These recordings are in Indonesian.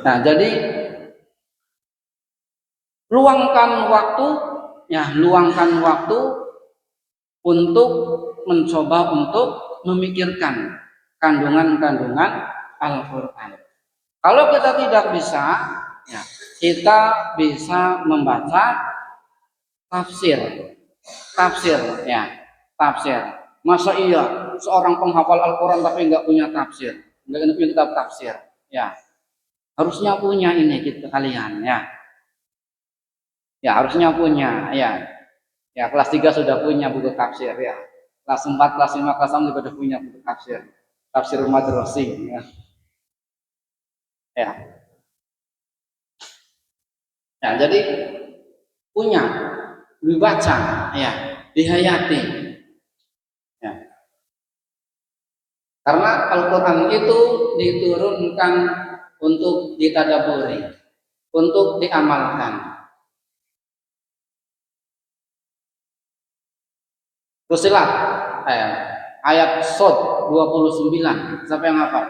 Nah, jadi luangkan waktu untuk mencoba untuk memikirkan kandungan-kandungan Al-Quran. Kalau kita tidak bisa, ya, kita bisa membaca tafsir, ya, tafsir. Masa iya seorang penghafal Al-Quran tapi nggak punya tafsir, nggak punya kitab tafsir, ya, harusnya punya ini kita kalian, ya, harusnya punya, ya. Ya, kelas 3 sudah punya buku tafsir, ya. Kelas 4, kelas 5, kelas 6 juga sudah punya buku tafsir. Tafsir Madrasi, ya. Ya. Ya, jadi punya, dibaca, ya, dihayati. Ya. Karena Al-Quran itu diturunkan untuk ditadaburi, untuk diamalkan. Fussilat ayat Shad 29. Siapa yang hafal?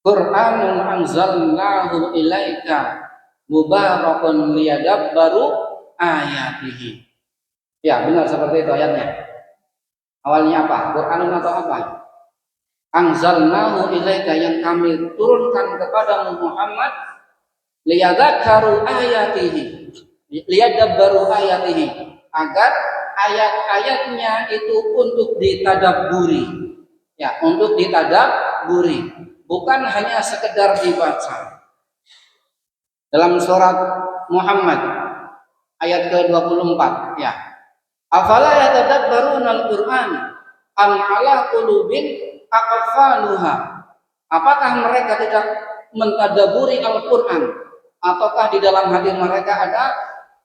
Qur'anun anzalnahu ilaika mubarakun liyadabbaru ayatihi. Ya, benar seperti itu ayatnya. Awalnya apa? Qur'anun atau apa? Anzalnahu ilaika, yang kami turunkan kepada Muhammad, liyadabbaru ayatihi. Liyadabbaru ayatihi, agar ayat-ayatnya itu untuk ditadabburi. Ya, untuk ditadabburi, bukan hanya sekedar dibaca. Dalam surat Muhammad ayat ke-24, ya. Afala yatadabbaruna al-Qur'an am 'ala qulubin aqfaluha. Apakah mereka tidak mentadaburi Al-Qur'an, ataukah di dalam hati mereka ada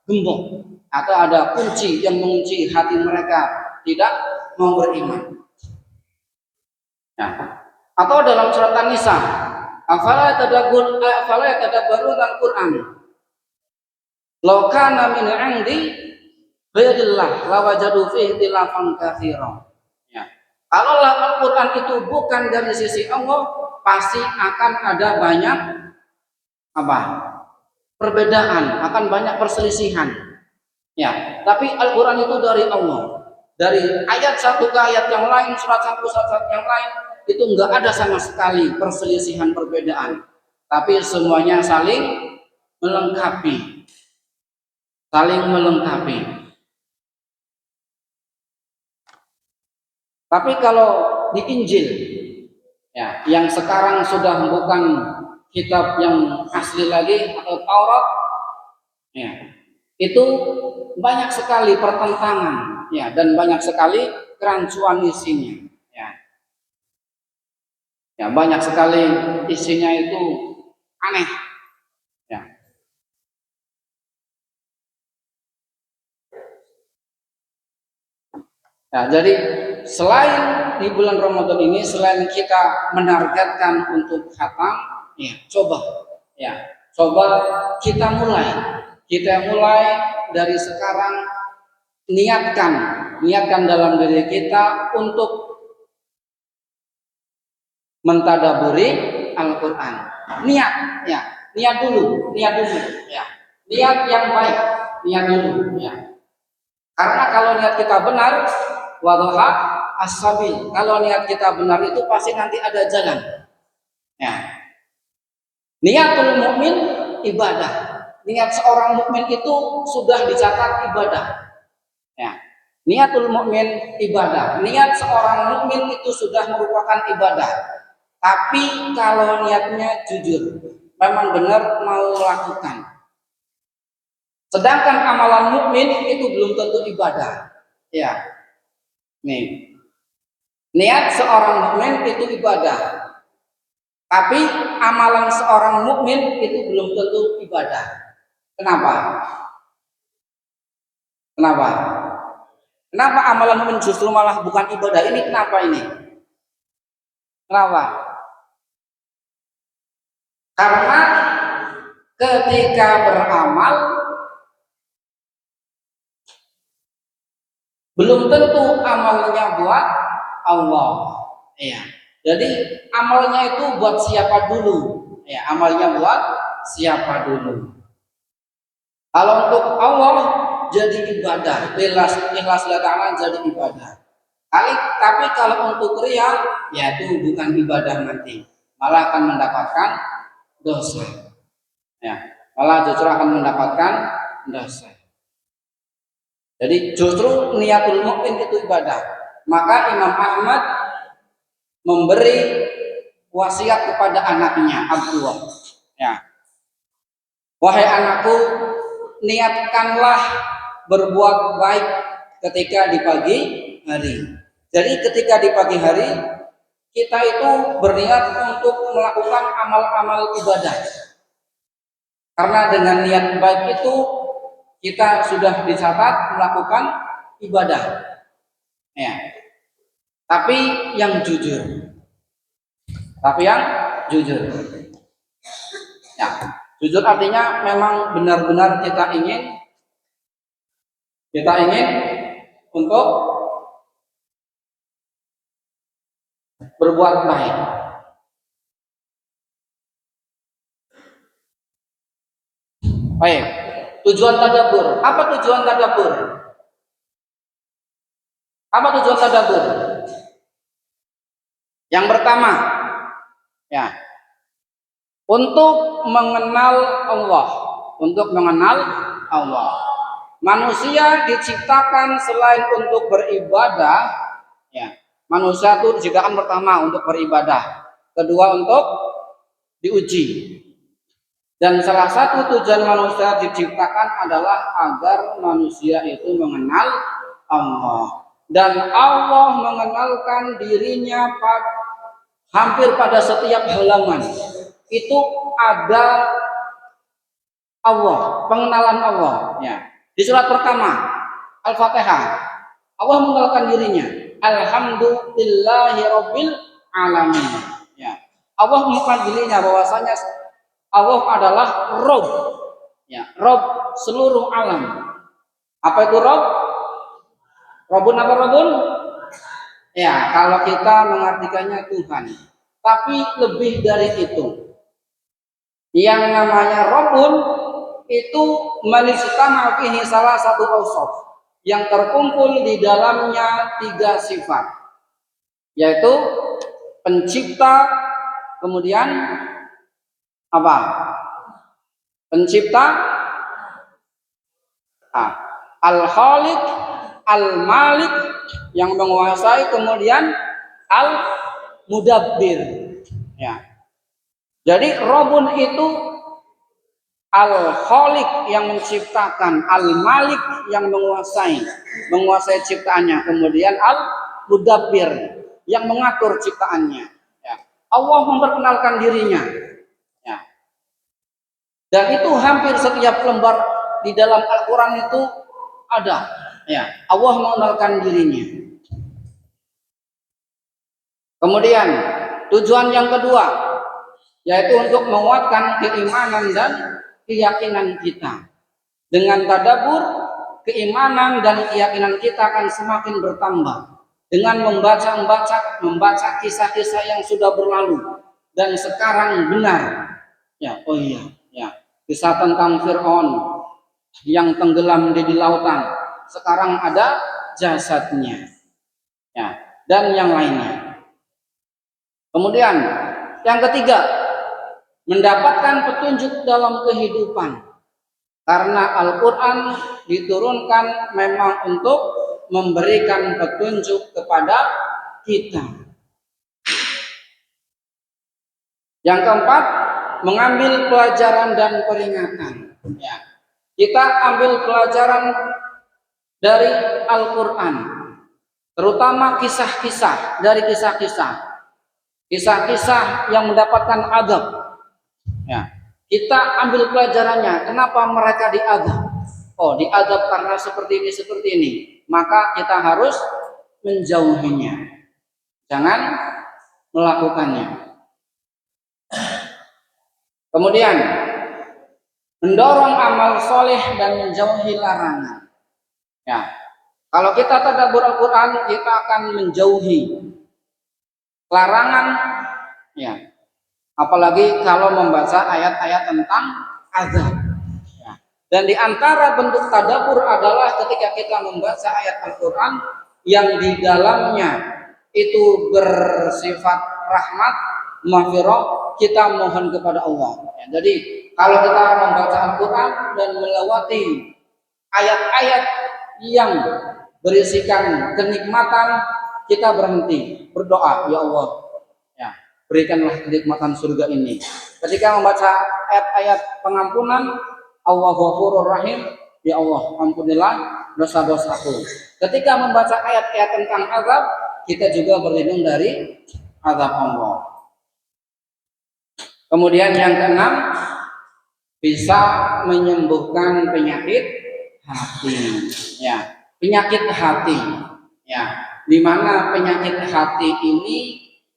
gembok atau ada kunci yang mengunci hati mereka tidak mau beriman. Nah, atau dalam surat An-Nisa, afala yatadabbaruna al-Qur'an law kana min 'indi ghairillah lawajadu fihi ikhtilafan katsiran. Ya. Kalau Al-Qur'an itu bukan dari sisi Allah, pasti akan ada banyak apa? Perbedaan, akan banyak perselisihan. Ya, tapi Al-Qur'an itu dari Allah. Dari ayat satu ke ayat yang lain, surat satu surat yang lain, itu enggak ada sama sekali perselisihan, perbedaan. Tapi semuanya saling melengkapi. Saling melengkapi. Tapi kalau di Injil, ya, yang sekarang sudah bukan kitab yang asli lagi atau Taurat, ya, itu banyak sekali pertentangan, ya, dan banyak sekali kerancuan isinya, ya. Ya, banyak sekali isinya itu aneh, ya. Nah, jadi selain di bulan Ramadan ini, selain kita menargetkan untuk khatam, ya, coba kita mulai dari sekarang, niatkan dalam diri kita untuk mentadaburi Al-Quran. Niat dulu, ya, niat yang baik, niat dulu, ya. Karena kalau niat kita benar, wadhaha as-sabil. Kalau niat kita benar itu pasti nanti ada jalan. Ya. Niatul mukmin ibadah. Niat seorang mukmin itu sudah dicatat ibadah. Ya. Niatul mukmin ibadah. Niat seorang mukmin itu sudah merupakan ibadah. Tapi kalau niatnya jujur, memang benar mau melakukan. Sedangkan amalan mukmin itu belum tentu ibadah. Ya. Nih. Niat seorang mukmin itu ibadah. Tapi amalan seorang mukmin itu belum tentu ibadah. Kenapa? Kenapa amalan mukmin justru malah bukan ibadah? Ini kenapa ini? Kenapa? Karena ketika beramal belum tentu amalnya buat Allah. Ya. Jadi amalnya itu buat siapa dulu? Ya, amalnya buat siapa dulu? Kalau untuk Allah jadi ibadah, ikhlas ta'ala jadi ibadah. Tapi kalau untuk ria, ya itu bukan ibadah nanti, malah akan mendapatkan dosa. Ya, malah justru akan mendapatkan dosa. Jadi justru niatul mukmin itu ibadah. Maka Imam Ahmad memberi wasiat kepada anaknya Abdullah. Ya, wahai anakku, niatkanlah berbuat baik ketika di pagi hari. Jadi ketika di pagi hari kita itu berniat untuk melakukan amal-amal ibadah. Karena dengan niat baik itu kita sudah dicatat melakukan ibadah. Ya. Tapi yang jujur. Tapi yang jujur. Ya. Jujur artinya memang benar-benar kita ingin untuk berbuat baik. Baik. Tujuan tadabbur. Apa tujuan tadabbur? Apa tujuan tadabbur? Yang pertama, ya, untuk mengenal Allah, untuk mengenal Allah. Manusia diciptakan selain untuk beribadah, ya. Manusia itu diciptakan pertama untuk beribadah, kedua untuk diuji. Dan salah satu tujuan manusia diciptakan adalah agar manusia itu mengenal Allah. Dan Allah mengenalkan dirinya hampir pada setiap halaman. Itu ada Allah, pengenalan Allah. Ya. Di surat pertama, Al-Fatihah, Allah mengenalkan dirinya. Alhamdulillahi Rabbil Alamin. Ya. Allah mengenalkan dirinya bahwasanya Allah adalah Rob, ya, Rob seluruh alam. Apa itu Rob? Robun apa Robun? Ya, kalau kita mengartikannya Tuhan. Tapi lebih dari itu. Yang namanya Robun itu menistama fihi salah satu ausaf yang terkumpul di dalamnya 3 sifat, yaitu pencipta, kemudian apa? Pencipta, Al-Khaliq, Al-Malik yang menguasai, kemudian Al-Mudabbir. Ya. Jadi Robun itu Al-Khaliq yang menciptakan, Al-Malik yang menguasai ciptaannya, kemudian Al-Mudabbir yang mengatur ciptaannya. Ya. Allah memperkenalkan dirinya. Ya. Dan itu hampir setiap lembar di dalam Al-Quran itu ada. Ya. Allah mengenalkan dirinya. Kemudian tujuan yang kedua yaitu untuk menguatkan keimanan dan keyakinan kita. Dengan tadabbur, keimanan dan keyakinan kita akan semakin bertambah. Dengan membaca kisah-kisah yang sudah berlalu dan sekarang benar. Ya, oh iya, ya. Kisah tentang Fir'aun yang tenggelam di lautan. Sekarang ada jasadnya. Ya, dan yang lainnya. Kemudian yang ketiga, mendapatkan petunjuk dalam kehidupan. Karena Al-Quran diturunkan memang untuk memberikan petunjuk kepada kita. Yang keempat, mengambil pelajaran dan peringatan. Ya. Kita ambil pelajaran dari Al-Quran, terutama kisah-kisah dari kisah-kisah yang mendapatkan adab. Ya. Kita ambil pelajarannya. Kenapa mereka diadab? Oh, diadab karena seperti ini. Maka kita harus menjauhinya. Jangan melakukannya. Kemudian mendorong amal soleh dan menjauhi larangan. Ya. Kalau kita tadabbur Al-Quran, kita akan menjauhi larangan, ya. Apalagi kalau membaca ayat-ayat tentang azab. Ya. Dan di antara bentuk tadabbur adalah ketika kita membaca ayat Al-Quran yang di dalamnya itu bersifat rahmat, maghfirah, kita mohon kepada Allah. Ya, jadi kalau kita membaca Al-Quran dan melewati ayat-ayat yang berisikan kenikmatan, kita berhenti berdoa, ya Allah, ya, berikanlah kenikmatan surga ini. Ketika membaca ayat-ayat pengampunan, Allah Ghafurur Rahim, ya Allah, ampunilah dosa-dosaku. Ketika membaca ayat-ayat tentang azab, kita juga berlindung dari azab Allah. Kemudian yang keenam, bisa menyembuhkan penyakit hati, ya, penyakit hati, ya, di mana penyakit hati ini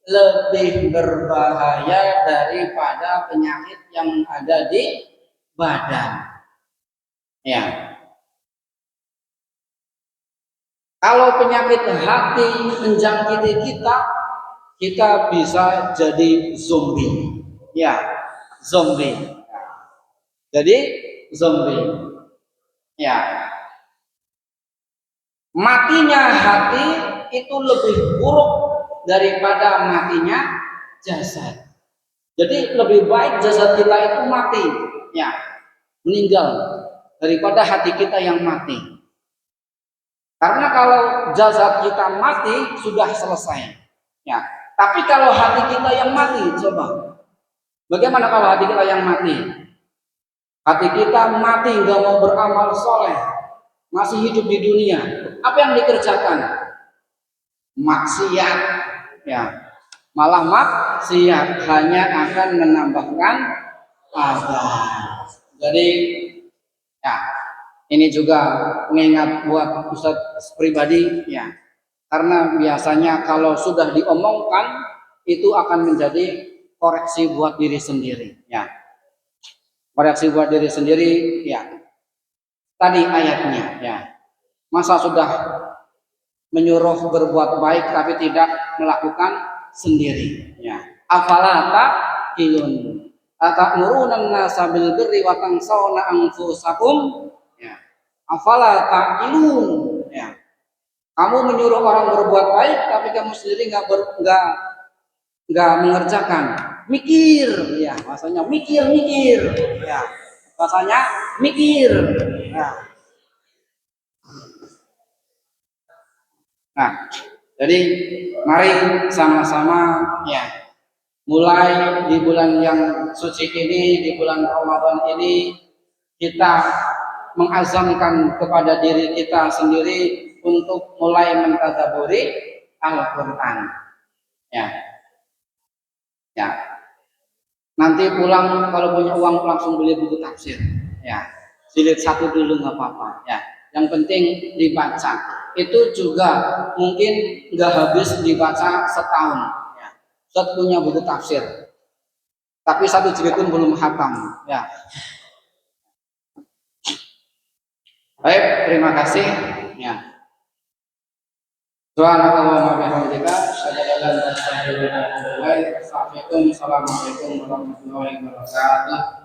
lebih berbahaya daripada penyakit yang ada di badan, ya. Kalau penyakit hati menjangkiti kita, kita bisa jadi zombie, ya, zombie. Jadi zombie, ya. Matinya hati itu lebih buruk daripada matinya jasad. Jadi lebih baik jasad kita itu mati, ya, meninggal, daripada hati kita yang mati. Karena kalau jasad kita mati sudah selesai, ya. Tapi kalau hati kita yang mati, coba, bagaimana kalau hati kita yang mati? Hati kita mati, nggak mau beramal soleh, masih hidup di dunia. Apa yang dikerjakan? Maksiat, ya. Malah maksiat hanya akan menambahkan azab. Jadi, ya, ini juga mengingat buat Ustadz pribadi, ya. Karena biasanya kalau sudah diomongkan itu akan menjadi koreksi buat diri sendiri, ya. Koreksi buat diri sendiri, ya. Tadi ayatnya, ya. Masa sudah menyuruh berbuat baik tapi tidak melakukan sendiri, ya. Afala taqilun atamuruna an-nasa bil birri wa tansawna anfusakum, ya. Afala taqilun, ya. Kamu menyuruh orang berbuat baik tapi kamu sendiri nggak mengerjakan. Mikir, ya, maksudnya mikir, ya. Bahasanya mikir, ya. Nah, jadi mari sama-sama, ya, mulai di bulan yang suci ini, di bulan Ramadan ini, kita mengazamkan kepada diri kita sendiri untuk mulai mentadabburi Al-Quran, ya, ya. Nanti pulang kalau punya uang langsung beli buku tafsir, ya, jilid 1 dulu nggak apa-apa, ya. Yang penting dibaca. Itu juga mungkin nggak habis dibaca setahun, ya. Ustaz punya buku tafsir, tapi 1 jilid pun belum hatam, ya. Baik, terima kasih, ya. Subhanallah wa bihamdika, asyhadu an la ilaha illa anta, astaghfiruka wa atubu ilaik. Assalamualaikum warahmatullahi wabarakatuh.